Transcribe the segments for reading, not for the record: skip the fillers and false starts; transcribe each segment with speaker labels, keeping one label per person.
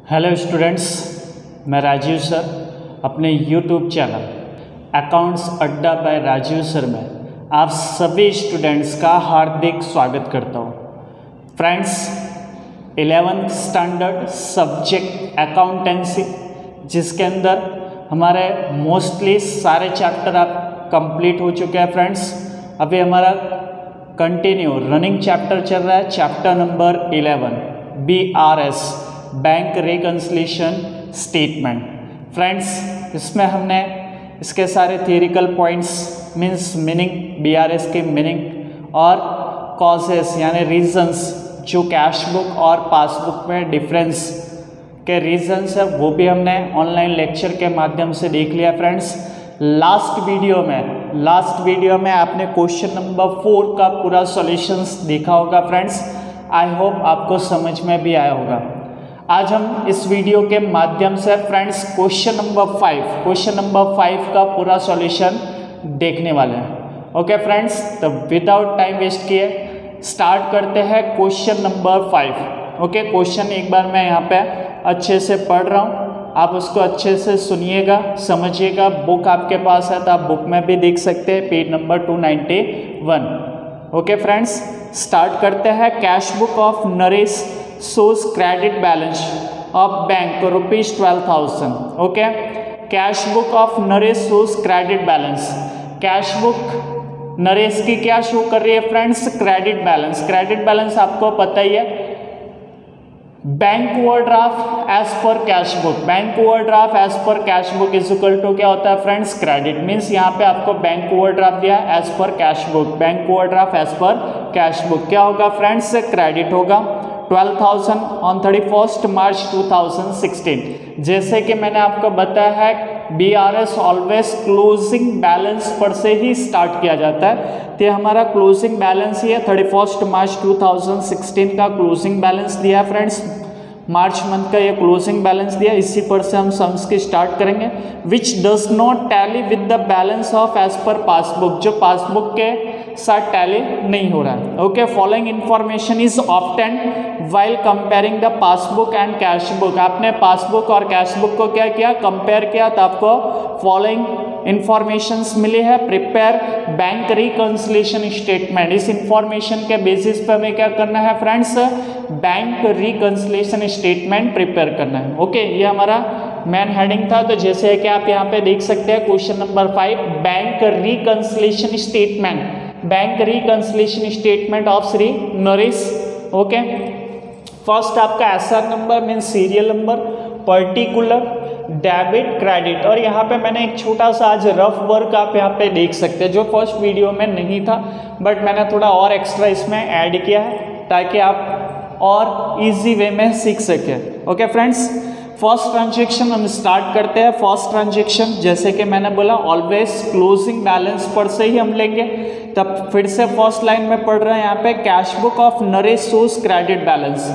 Speaker 1: Hello students, मैं Rajiv sir अपने YouTube channel accounts अड्डा बाय राजीव सर में आप सभी स्टूडेंट्स का हार्दिक स्वागत करता हूँ। Friends, 11th standard subject accountancy, जिसके अंदर हमारे मोस्टली सारे चैप्टर आप कंप्लीट हो चुके हैं। फ्रेंड्स, अभी हमारा कंटिन्यू रनिंग चैप्टर चल रहा है, chapter number 11 BRS bank reconciliation statement. Friends, इसमें हमने इसके सारे थियरिकल पॉइंट्स मीनिंग BRS के मीनिंग और कॉजेस यानी रीजंस, जो कैश बुक और पासबुक में डिफरेंस के रीजंस है वो भी हमने ऑनलाइन लेक्चर के माध्यम से देख लिया। फ्रेंड्स, लास्ट वीडियो में आपने क्वेश्चन नंबर 4 का पूरा सॉल्यूशंस देखा होगा। फ्रेंड्स, आई होप आपको समझ में भी आया होगा। आज हम इस वीडियो के माध्यम से फ्रेंड्स क्वेश्चन नंबर 5 का पूरा सॉल्यूशन देखने वाले हैं। ओके फ्रेंड्स, तो विदाउट टाइम वेस्ट किए स्टार्ट करते हैं क्वेश्चन नंबर 5। ओके, क्वेश्चन एक बार मैं यहाँ पे अच्छे से पढ़ रहा हूँ, आप उसको अच्छे से सुनिएगा, समझिएगा। बुक आपके पास है तो आप बुक में भी देख सकते हैं, page number 291। Okay friends, start करते हैं। Cash book of Naresh shows credit balance of bank ₹12,000. Okay, cash book of Naresh shows credit balance। Cash book Naresh की क्या शो कर रही है friends? Credit balance. Credit balance आपको पता ही है, bank overdraft as per cash book. Bank overdraft as per cash book is equal to क्या होता है फ्रेंड्स? क्रेडिट। मीन्स यहाँ पे आपको बैंक ओवरड्राफ्ट दिया as per cash book, bank overdraft as per cash book क्या होगा फ्रेंड्स? क्रेडिट होगा। 12,000 ऑन 31 मार्च 2016। जैसे कि मैंने आपको बताया है, BRS ऑलवेज क्लोजिंग बैलेंस पर से ही स्टार्ट किया जाता है। तो हमारा क्लोजिंग बैलेंस ही है 31 मार्च 2016 का क्लोजिंग बैलेंस दिया है फ्रेंड्स। मार्च मंथ का ये क्लोजिंग बैलेंस दिया, इसी पर से हम सम्स की स्टार्ट करेंगे। Which does not tally with the balance of as per passbook, जो पासबुक के साथ टैली नहीं हो रहा है। Okay, following information is obtained while comparing the passbook and cash book. आपने पासबुक और कैश बुक को क्या किया? कंपेयर किया, तो आपको फॉलोइंग इंफॉर्मेशंस मिली है। Prepare bank reconciliation statement. इस इंफॉर्मेशन के बेसिस पे हमें क्या करना है friends? Bank reconciliation statement prepare करना है। ओके, ये हमारा मेन हेडिंग था। तो जैसे कि आप यहाँ पे देख सकते हैं question number 5, bank reconciliation statement, bank reconciliation statement of Shri Naresh. Okay, first आपका SR number mean serial number, particular, debit, credit. और यहाँ पे मैंने एक छोटा सा आज रफ वर्क आप यहाँ पे देख सकते हैं, जो फर्स्ट वीडियो में नहीं था, बट मैंने थोड़ा और एक्स्ट्रा इसमें ऐड किया है ताकि आप और इजी वे में सीख सकें। ओके फ्रेंड्स, फर्स्ट ट्रांजेक्शन हम स्टार्ट करते हैं। फर्स्ट ट्रांजेक्शन जैसे कि मैंने बोला, ऑलवेज क्लोजिंग बैलेंस पर से ही हम लेंगे। तब फिर से फर्स्ट लाइन में पढ़ रहे हैं यहाँ पे, cash book of Naresh shows credit balance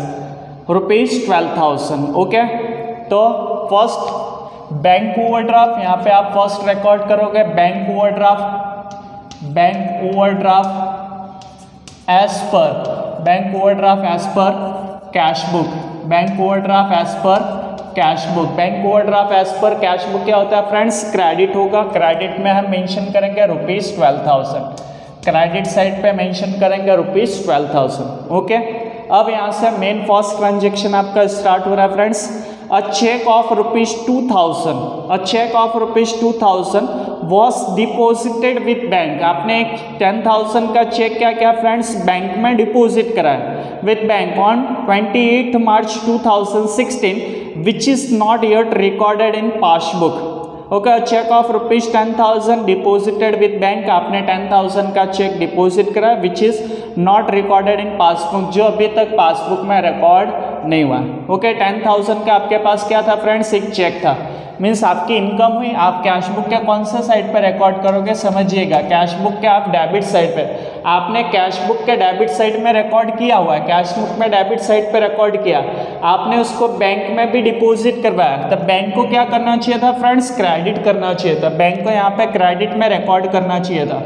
Speaker 1: ₹12,000। Okay, तो फर्स्ट बैंक ओवरड्राफ्ट, यहाँ पे आप फर्स्ट रिकॉर्ड करोगे bank overdraft as per cash book, bank overdraft as per cash book. Bank overdraft as per cash book क्या होता है फ्रेंड्स? क्रेडिट होगा। Credit में हम मेंशन करेंगे ₹12,000, क्रेडिट साइड पे मेंशन करेंगे ₹12,000। ओके, अब यहाँ से मेन फर्स्ट ट्रांजेक्शन आपका स्टार्ट हो रहा है friends. A cheque of ₹2,000 was deposited with bank. आपने एक 10,000 का चेक क्या किया फ्रेंड्स? बैंक में डिपोजिट कराया with bank on 28 March 2016, which is not yet recorded in passbook. Okay, cheque of ₹10,000 deposited with bank. आपने 10,000 का चेक डिपॉजिट करा, which is not recorded in passbook, जो अभी तक पासबुक में रिकॉर्ड नहीं हुआ। ओके, 10,000 का आपके पास क्या था फ्रेंड्स? एक चेक था। मीन्स आपकी इनकम हुई, आप कैश बुक के कौन से साइड पे रिकॉर्ड करोगे? समझिएगा, कैश बुक के आप डेबिट साइड पे, आपने कैश बुक के डेबिट साइड में रिकॉर्ड किया हुआ है, कैश बुक में डेबिट साइड पे रिकॉर्ड किया, आपने उसको बैंक में भी डिपॉजिट करवाया, तब बैंक को क्या करना चाहिए था फ्रेंड्स? क्रेडिट करना चाहिए था। बैंक को यहाँ पे क्रेडिट में रिकॉर्ड करना चाहिए था।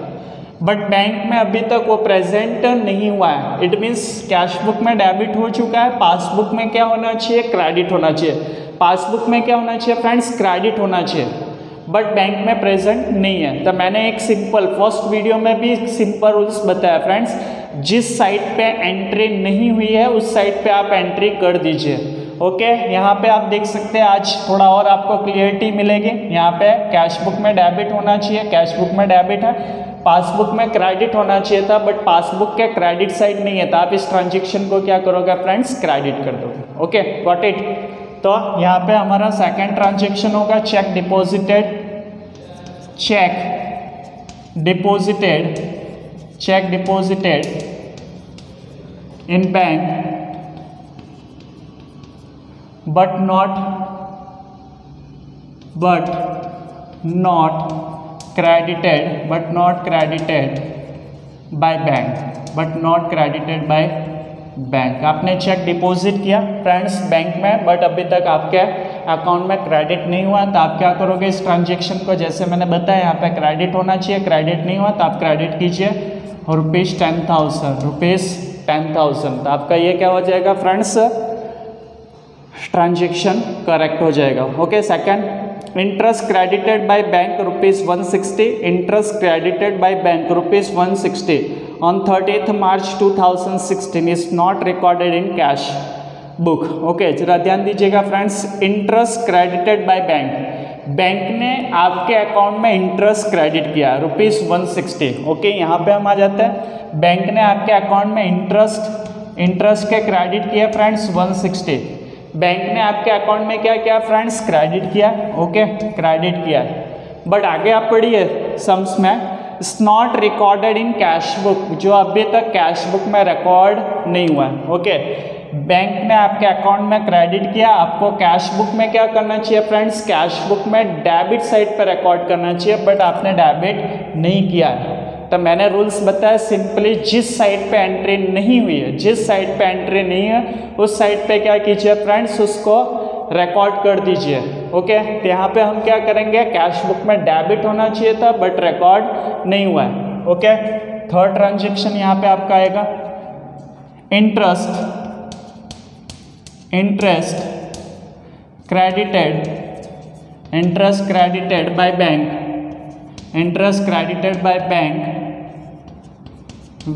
Speaker 1: बट बैंक में अभी तक वो प्रेजेंट नहीं हुआ है। इट मीन्स कैश बुक में डेबिट हो चुका है, पासबुक में क्या होना चाहिए, क्रेडिट होना चाहिए। पासबुक में क्या होना चाहिए फ्रेंड्स, क्रेडिट होना चाहिए, बट बैंक में प्रेजेंट नहीं है। तो मैंने एक सिंपल फर्स्ट वीडियो में भी सिंपल रूल्स बताया फ्रेंड्स, जिस साइट पे एंट्री नहीं हुई है उस साइट पे आप एंट्री कर दीजिए। ओके, यहाँ पे आप देख सकते हैं आज थोड़ा और आपको क्लियरिटी मिलेगी। यहाँ पे कैश बुक में डेबिट होना चाहिए, कैश बुक में डेबिट है, पासबुक में क्रेडिट होना चाहिए था, बट पासबुक के क्रेडिट साइड नहीं है, तो आप इस ट्रांजेक्शन को क्या करोगे फ्रेंड्स, क्रेडिट कर दोगे। Okay, got it. तो यहाँ पे हमारा सेकेंड ट्रांजेक्शन होगा check deposited, check deposited in bank but not credited by bank. आपने चेक डिपॉजिट किया फ्रेंड्स बैंक में, बट अभी तक आपके अकाउंट में क्रेडिट नहीं हुआ, तो आप क्या करोगे इस ट्रांजेक्शन को, जैसे मैंने बताया यहाँ पे क्रेडिट होना चाहिए, क्रेडिट नहीं हुआ तो आप क्रेडिट कीजिए ₹10,000। तो आपका ये क्या हो जाएगा फ्रेंड्स, ट्रांजेक्शन करेक्ट हो जाएगा। Okay, second interest credited by bank ₹160, interest credited by bank ₹160 on 30th March 2016 is not recorded in cash book. Okay, जरा ध्यान दीजिएगा friends, interest credited by bank ने आपके अकाउंट में इंटरेस्ट क्रेडिट किया ₹160। Okay, यहाँ पे हम आ जाते हैं, बैंक ने आपके अकाउंट में इंटरेस्ट के क्रेडिट किया फ्रेंड्स 160। बैंक ने आपके अकाउंट में क्या किया फ्रेंड्स, क्रेडिट किया। ओके, क्रेडिट किया, बट आगे आप पढ़िए सम्स में, it's not recorded in cash book, जो अभी तक कैश बुक में रिकॉर्ड नहीं हुआ। ओके, बैंक ने आपके अकाउंट में क्रेडिट किया, आपको कैश बुक में क्या करना चाहिए फ्रेंड्स, कैश बुक में डेबिट साइड पर रिकॉर्ड करना चाहिए, बट आपने डेबिट नहीं किया है। तो मैंने रूल्स बताया, सिंपली जिस साइट पे एंट्री नहीं हुई है, जिस साइट पे एंट्री नहीं है उस साइट पे क्या कीजिए फ्रेंड्स, उसको रिकॉर्ड कर दीजिए। ओके, तो यहाँ पे हम क्या करेंगे, कैश बुक में डेबिट होना चाहिए था बट रिकॉर्ड नहीं हुआ है। ओके, थर्ड ट्रांजेक्शन यहाँ पे आपका आएगा interest credited by bank, interest credited by bank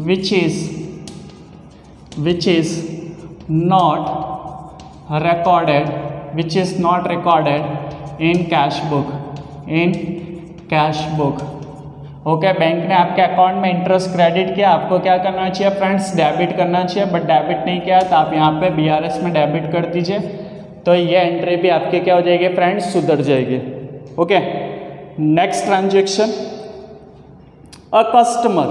Speaker 1: which is not recorded in cash book। Okay, bank ने आपके अकाउंट में इंटरेस्ट क्रेडिट किया, आपको क्या करना चाहिए फ्रेंड्स, डेबिट करना चाहिए, बट डेबिट नहीं किया तो आप यहाँ पे BRS में डेबिट कर दीजिए, तो ये एंट्री भी आपके क्या हो जाएगी फ्रेंड्स, सुधर जाएगी। Okay, next transaction, a customer,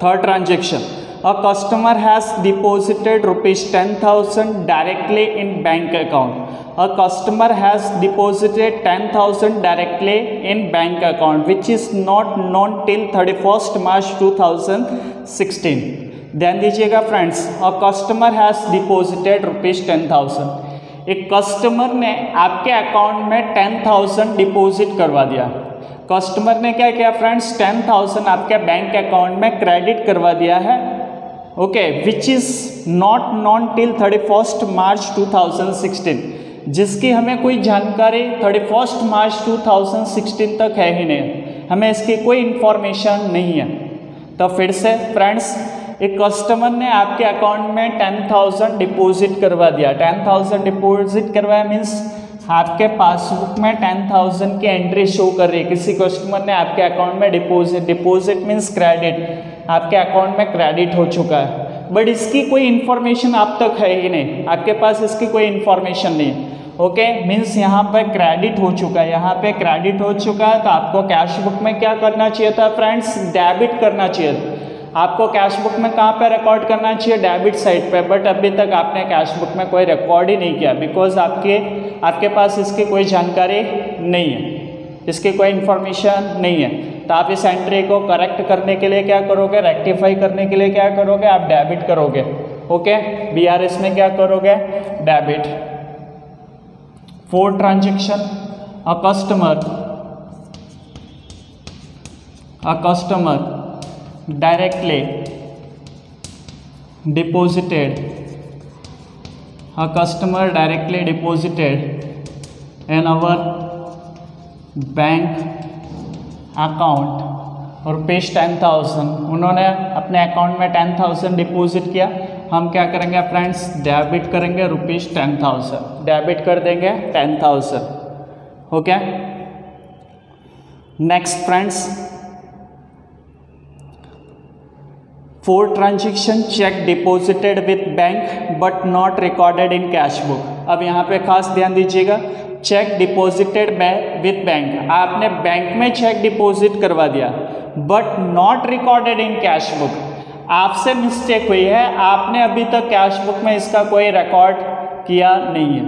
Speaker 1: third transaction, a customer has deposited ₹10,000 directly in bank account, a customer has deposited 10,000 directly in bank account which is not known till 31st March 2016। ध्यान दीजिएगा friends, a customer has deposited ₹10,000, एक customer ने आपके account में 10,000 deposit करवा दिया। Customer ने क्या किया फ्रेंड्स, 10,000 आपके बैंक अकाउंट में क्रेडिट करवा दिया है। Okay, which is not non till 31st March 2016, जिसकी हमें कोई जानकारी 31st March 2016 तक है ही नहीं, हमें इसकी कोई इंफॉर्मेशन नहीं है। तो फिर से फ्रेंड्स, एक कस्टमर ने आपके अकाउंट में 10,000 डिपॉजिट करवा दिया, 10,000 डिपॉजिट करवाया मीन्स आपके पासबुक में 10,000 की एंट्री शो कर रही है। किसी कस्टमर ने आपके अकाउंट में डिपॉजिट मीन्स क्रेडिट, आपके अकाउंट में क्रेडिट हो चुका है, बट इसकी कोई इन्फॉर्मेशन आप तक है ही नहीं, आपके पास इसकी कोई इन्फॉर्मेशन नहीं। ओके, मीन्स यहाँ पे क्रेडिट हो चुका है, यहाँ पे क्रेडिट हो चुका है, तो आपको कैश बुक में क्या करना चाहिए था फ्रेंड्स, डेबिट करना चाहिए था। आपको कैश बुक में कहाँ पे रिकॉर्ड करना चाहिए, डेबिट साइड पे, बट अभी तक आपने कैश बुक में कोई रिकॉर्ड ही नहीं किया, बिकॉज आपके पास इसकी कोई जानकारी नहीं है, इसकी कोई इन्फॉर्मेशन नहीं है। तो आप इस एंट्री को करेक्ट करने के लिए क्या करोगे, रेक्टिफाई करने के लिए क्या करोगे, आप डेबिट करोगे। ओके, BRS में क्या करोगे, debit. Fourth transaction, a customer directly deposited, a customer directly deposited in our bank account rupees 10,000, उन्होंने अपने अकाउंट में 10,000 डिपॉजिट किया, हम क्या करेंगे फ्रेंड्स, डेबिट करेंगे रुपीज़ 10,000, डेबिट कर देंगे 10,000. Okay. Next friends, for transaction check deposited with bank but not recorded in cash book. अब यहाँ पे खास ध्यान दीजिएगा, चेक डिपॉजिटेड विथ बैंक, आपने बैंक में चेक डिपॉजिट करवा दिया but not recorded in cash book. आपसे मिस्टेक हुई है, आपने अभी तक कैश बुक में इसका कोई रिकॉर्ड किया नहीं है,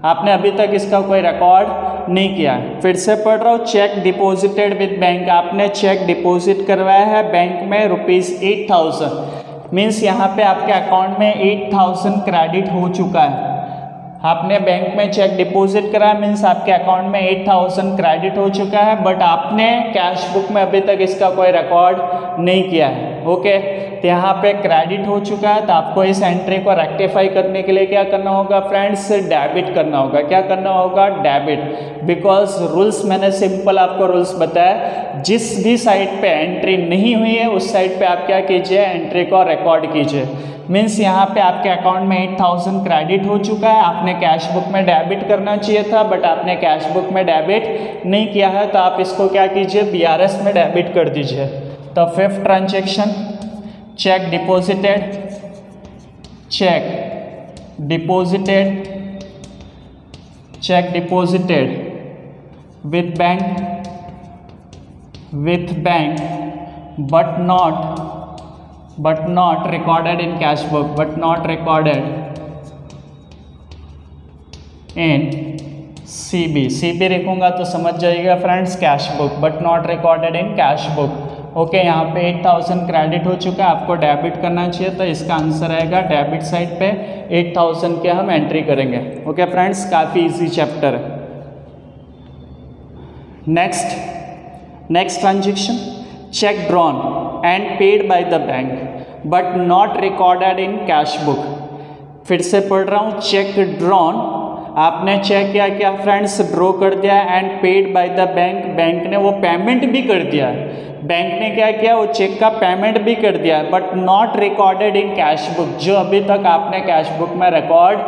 Speaker 1: आपने अभी तक इसका कोई रिकॉर्ड नहीं किया है. फिर से पढ़ रहा हूँ, चेक डिपॉजिटेड विद बैंक, आपने चेक डिपॉजिट करवाया है बैंक में रुपीज़ 8,000, मीन्स यहाँ पे आपके अकाउंट में 8,000 क्रेडिट हो चुका है. आपने बैंक में चेक डिपॉजिट करा मीन्स आपके अकाउंट में 8,000 क्रेडिट हो चुका है, बट आपने कैश बुक में अभी तक इसका कोई रिकॉर्ड नहीं किया है. ओके. तो यहाँ पे क्रेडिट हो चुका है, तो आपको इस एंट्री को रेक्टिफाई करने के लिए क्या करना होगा फ्रेंड्स, डेबिट करना होगा. क्या करना होगा, डेबिट. बिकॉज रूल्स मैंने सिंपल आपको रूल्स बताया, जिस भी साइड पे एंट्री नहीं हुई है उस साइड पे आप क्या कीजिए, एंट्री को रिकॉर्ड कीजिए. मीन्स यहाँ पे आपके अकाउंट में 8,000 क्रेडिट हो चुका है, आपने कैश बुक में डेबिट करना चाहिए था बट आपने कैश बुक में डेबिट नहीं किया है, तो आप इसको क्या कीजिए, BRS में डेबिट कर दीजिए. तो fifth transaction, check deposited, check deposited with bank but not recorded in cash book, but not recorded in CB लिखूंगा तो समझ जाइएगा friends, cash book, but not recorded in cash book. Okay. यहाँ पे 8,000 क्रेडिट हो चुका है, आपको डेबिट करना चाहिए, तो इसका आंसर आएगा डेबिट साइड पे 8,000 के हम एंट्री करेंगे. ओके फ्रेंड्स, काफ़ी इजी चैप्टर है. Next transaction, check drawn and paid by the bank but not recorded in cash book. फिर से पढ़ रहा हूँ, चेक ड्रॉन, आपने चेक क्या फ्रेंड्स, ड्रॉ कर दिया and paid by the bank, bank ने वो पेमेंट भी कर दिया है, बैंक ने क्या किया, वो चेक का पेमेंट भी कर दिया है, but not recorded in cash book, जो अभी तक आपने कैश बुक में रिकॉर्ड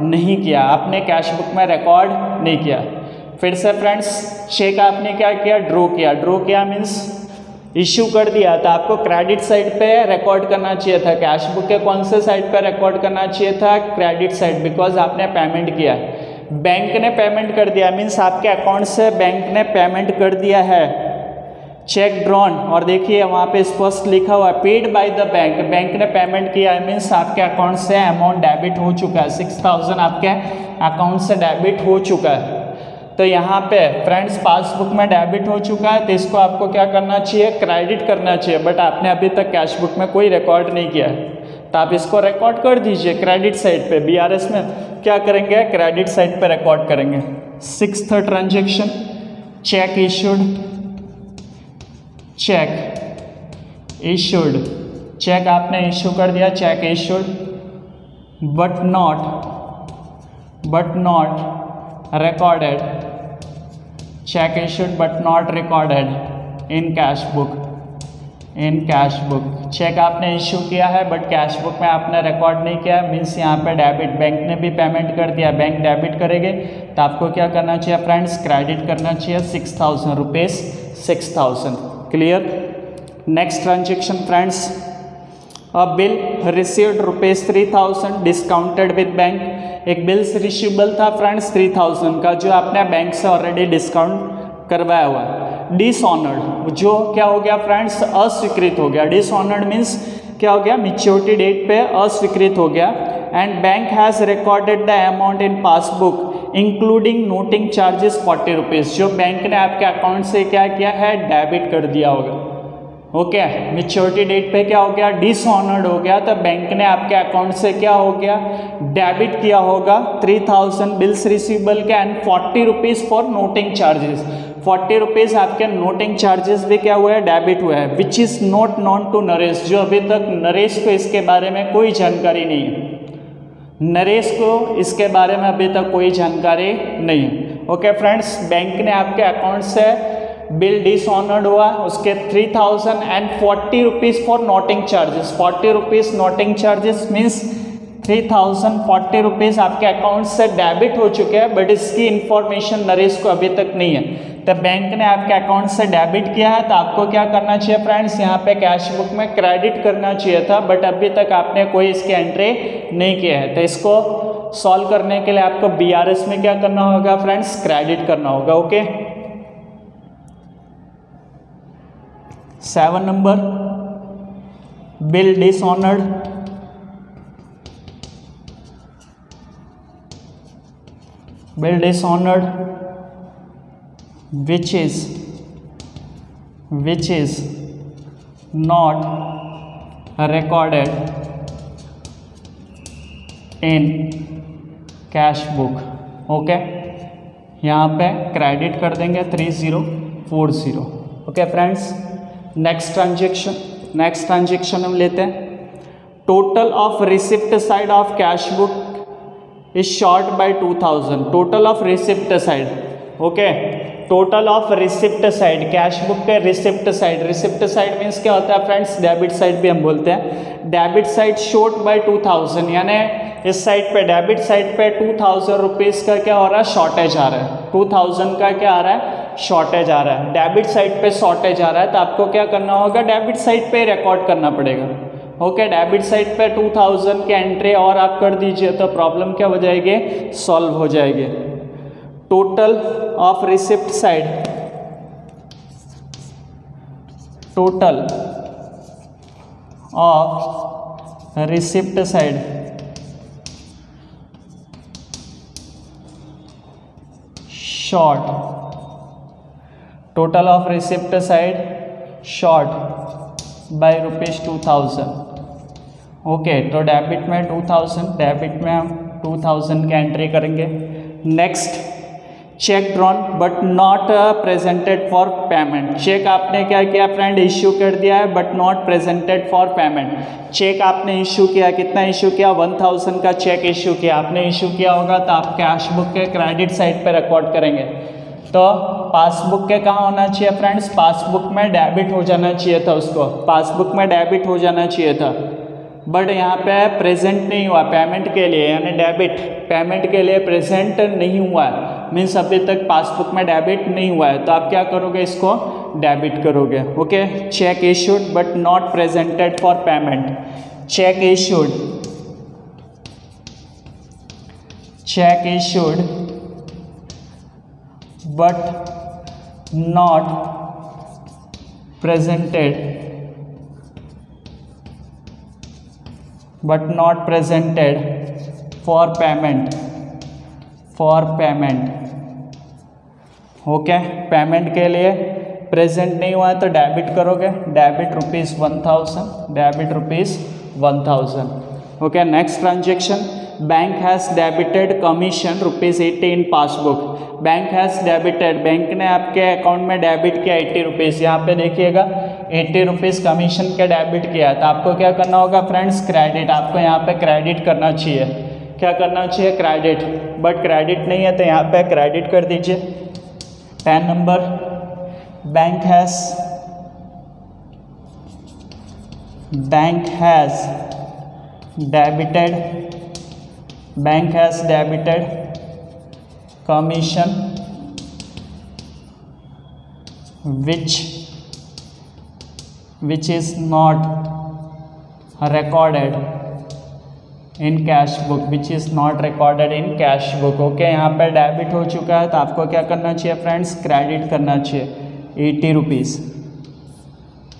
Speaker 1: नहीं किया, आपने कैश बुक में रिकॉर्ड नहीं किया. फिर से फ्रेंड्स, चेक आपने क्या किया, ड्रॉ किया मीन्स इश्यू कर दिया, तो आपको क्रेडिट साइड पे रिकॉर्ड करना चाहिए था, कैश बुक के कौन से साइड पे रिकॉर्ड करना चाहिए था, क्रेडिट साइड, बिकॉज आपने पेमेंट किया. बैंक ने पेमेंट कर दिया मीन्स आपके अकाउंट से बैंक ने पेमेंट कर दिया है. चेक ड्रॉन, और देखिए वहाँ पे स्पष्ट लिखा हुआ है paid by the bank, bank ने पेमेंट किया है मीन्स आपके अकाउंट से अमाउंट डेबिट हो चुका है, 6,000 आपके अकाउंट से डेबिट हो चुका है. तो यहाँ पे फ्रेंड्स पासबुक में डेबिट हो चुका है, तो इसको आपको क्या करना चाहिए, क्रेडिट करना चाहिए, बट आपने अभी तक कैश बुक में कोई रिकॉर्ड नहीं किया है, तो आप इसको रिकॉर्ड कर दीजिए क्रेडिट साइड पे. BRS में क्या करेंगे, क्रेडिट साइड पे रिकॉर्ड करेंगे. Sixth transaction, cheque issued, cheque आपने इशू कर दिया, cheque issued but not recorded, cheque issued but not recorded in cash book. Cheque आपने इशू किया है बट कैश बुक में आपने रिकॉर्ड नहीं किया, मीन्स यहाँ पे डेबिट, बैंक ने भी पेमेंट कर दिया, बैंक डेबिट करेंगे, तो आपको क्या करना चाहिए फ्रेंड्स, क्रेडिट करना चाहिए 6,000 rupees, 6,000. Clear. Next transaction friends, a bill received rupees 3,000 discounted with bank, एक बिल्स रिसीवेबल था फ्रेंड्स 3,000 का, जो आपने बैंक से ऑलरेडी डिस्काउंट करवाया हुआ है. डिसऑनर्ड, जो क्या हो गया फ्रेंड्स, अस्वीकृत हो गया. डिसऑनर्ड मीन्स क्या हो गया, मैच्योरिटी डेट पे अस्वीकृत हो गया. And bank has recorded the amount in passbook including noting charges 40 rupees, जो बैंक ने आपके अकाउंट से क्या किया है, डेबिट कर दिया होगा. ओके. मैच्योरिटी डेट पे क्या हो गया, डिसऑनर्ड हो गया, तो बैंक ने आपके अकाउंट से क्या हो गया, डेबिट किया होगा 3,000 बिल्स रिसीवेबल के and 40 rupees for noting charges. 40 rupees आपके नोटिंग चार्जेस भी क्या हुआ है, डेबिट हुआ है, which is not known to Naresh, जो अभी तक नरेश को इसके बारे में कोई जानकारी नहीं है, नरेश को इसके बारे में अभी तक कोई जानकारी नहीं है। ओके फ्रेंड्स, बैंक ने आपके अकाउंट से बिल डिसऑनर्ड हुआ, उसके 3040 rupees for noting charges, 40 rupees noting charges means 3040 rupees आपके अकाउंट से डेबिट हो चुके हैं, बट इसकी इंफॉर्मेशन नरेश को अभी तक नहीं है। तो बैंक ने आपके अकाउंट से डेबिट किया है, तो आपको क्या करना चाहिए फ्रेंड्स, यहाँ पे कैश बुक में क्रेडिट करना चाहिए था, बट अभी तक आपने कोई इसकी एंट्री नहीं किया है। तो इसको सॉल्व करने के लिए आपको BRS में क्या करना होगा फ्रेंड्स, क्रेडिट करना होगा। Okay, 7 number, bill dishonoured, bill dishonored which is not recorded in cash book। Okay, यहाँ पे क्रेडिट कर देंगे 3040। ओके फ्रेंड्स, नेक्स्ट ट्रांजेक्शन हम लेते हैं। Total of receipt side of cash book is short by 2000, total of receipt side। Okay, total of receipt side, cash book के receipt side means क्या होता है फ्रेंड्स, डेबिट साइड भी हम बोलते हैं। डेबिट साइड शॉर्ट बाय 2000, यानी इस साइड पे डेबिट साइड पे 2000 रुपीज़ का क्या हो रहा है, शॉर्टेज आ रहा है, 2000 का क्या आ रहा है, शॉर्टेज आ रहा है, डेबिट साइड पे शॉर्टेज आ रहा है। तो आपको क्या करना होगा, डेबिट साइड पे रिकॉर्ड करना पड़ेगा। ओके, डेबिट साइड पे 2000 की एंट्री और आप कर दीजिए तो प्रॉब्लम क्या हो जाएगी, सॉल्व हो जाएगी। Total of receipt side, total of receipt side short, total of receipt side short by ₹2000। Okay, तो डेबिट में 2000, डेबिट में हम 2000 की एंट्री करेंगे। Next, cheque drawn but not presented for payment. Cheque आपने क्या किया फ्रेंड, इश्यू कर दिया है but not presented for payment. Cheque आपने इश्यू किया, कितना इश्यू किया, 1000 का चेक इश्यू किया, आपने इश्यू किया होगा तो आप कैश बुक के क्रेडिट साइड पे रिकॉर्ड करेंगे। तो पासबुक के कहाँ होना चाहिए फ्रेंड्स, पासबुक में डेबिट हो जाना चाहिए था, उसको पासबुक में डेबिट हो जाना चाहिए था, बट यहाँ पे प्रेजेंट नहीं हुआ पेमेंट के लिए, यानी डेबिट पेमेंट के लिए प्रेजेंट नहीं हुआ है, मीन्स अभी तक पासबुक में डेबिट नहीं हुआ है। तो आप क्या करोगे, इसको डेबिट करोगे। Okay, check issued but not presented for payment, check issued but not presented for payment, okay, payment के लिए प्रेजेंट नहीं हुआ है तो डेबिट करोगे, debit ₹1000, debit ₹1000। Okay, next transaction, bank has debited commission ₹80 in passbook. Bank has debited, bank ने आपके account में डेबिट किया 80 रुपीज़, यहाँ पे देखिएगा 80 रुपीज़ कमीशन के डेबिट किया। तो आपको क्या करना होगा फ्रेंड्स, क्रेडिट, आपको यहाँ पे क्रेडिट करना चाहिए। क्या करना चाहिए, क्रेडिट, बट क्रेडिट नहीं है तो यहाँ पे क्रेडिट कर दीजिए। 10 number, bank has debited commission which is not recorded in cash book, okay, यहाँ पे डेबिट हो चुका है तो आपको क्या करना चाहिए फ्रेंड्स, क्रेडिट करना चाहिए 80 रुपीज़।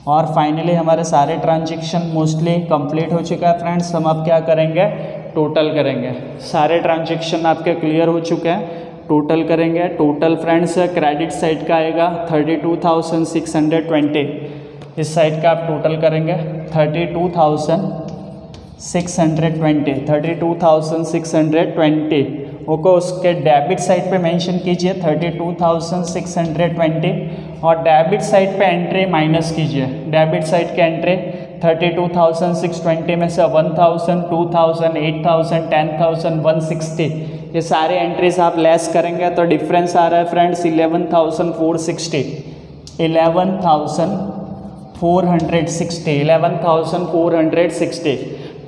Speaker 1: और फाइनली हमारे सारे ट्रांजेक्शन मोस्टली कंप्लीट हो चुका है फ्रेंड्स। हम अब क्या करेंगे, टोटल करेंगे। सारे ट्रांजेक्शन आपके क्लियर हो चुके हैं, टोटल करेंगे। टोटल फ्रेंड्स क्रेडिट साइड का आएगा 32,620, इस साइड का आप टोटल करेंगे 32,620। को उसके डेबिट साइड पे मेंशन कीजिए 32,620 और डेबिट साइड पे एंट्री माइनस कीजिए। डेबिट साइड के एंट्री 32,620 में से 1,000, 2,000, 8,000, 10,000, 160 ये सारे एंट्रीज आप लेस करेंगे तो डिफरेंस आ रहा है फ्रेंड्स 11,460। 11,460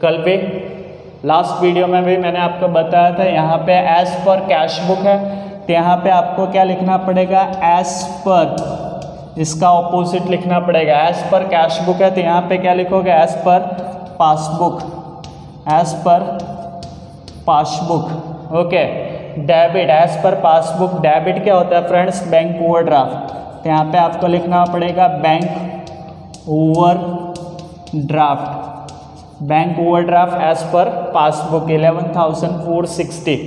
Speaker 1: कल भी लास्ट वीडियो में भी मैंने आपको बताया था यहाँ पे एज पर कैश बुक है तो यहाँ पे आपको क्या लिखना पड़ेगा, एज पर, इसका ऑपोजिट लिखना पड़ेगा। एज पर कैश बुक है तो यहाँ पे क्या लिखोगे, as per passbook, as per passbook. Okay, debit, as per passbook, debit क्या होता है फ्रेंड्स, बैंक ओवरड्राफ्ट, तो यहाँ पे आपको लिखना पड़ेगा bank overdraft, bank overdraft as per passbook 11,460।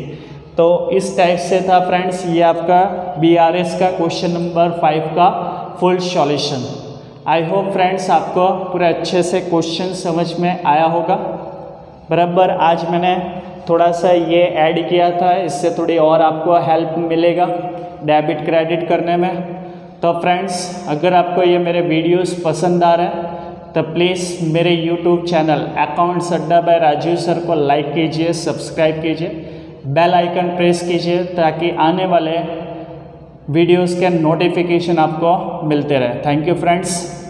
Speaker 1: तो इस टाइप से था फ्रेंड्स ये आपका BRS का क्वेश्चन नंबर 5 का full solution. I hope friends आपको पूरे अच्छे से क्वेश्चन समझ में आया होगा। बराबर आज मैंने थोड़ा सा ये ऐड किया था, इससे थोड़ी और आपको हेल्प मिलेगा डेबिट क्रेडिट करने में। तो फ्रेंड्स अगर आपको ये मेरे वीडियोस पसंद आ रहे हैं तो प्लीज़ मेरे यूट्यूब चैनल अकाउंट्स अड्डा बाय राजीव सर को लाइक कीजिए, सब्सक्राइब कीजिए, बेल आइकन प्रेस कीजिए ताकि आने वाले वीडियोस के नोटिफिकेशन आपको मिलते रहे। Thank you friends.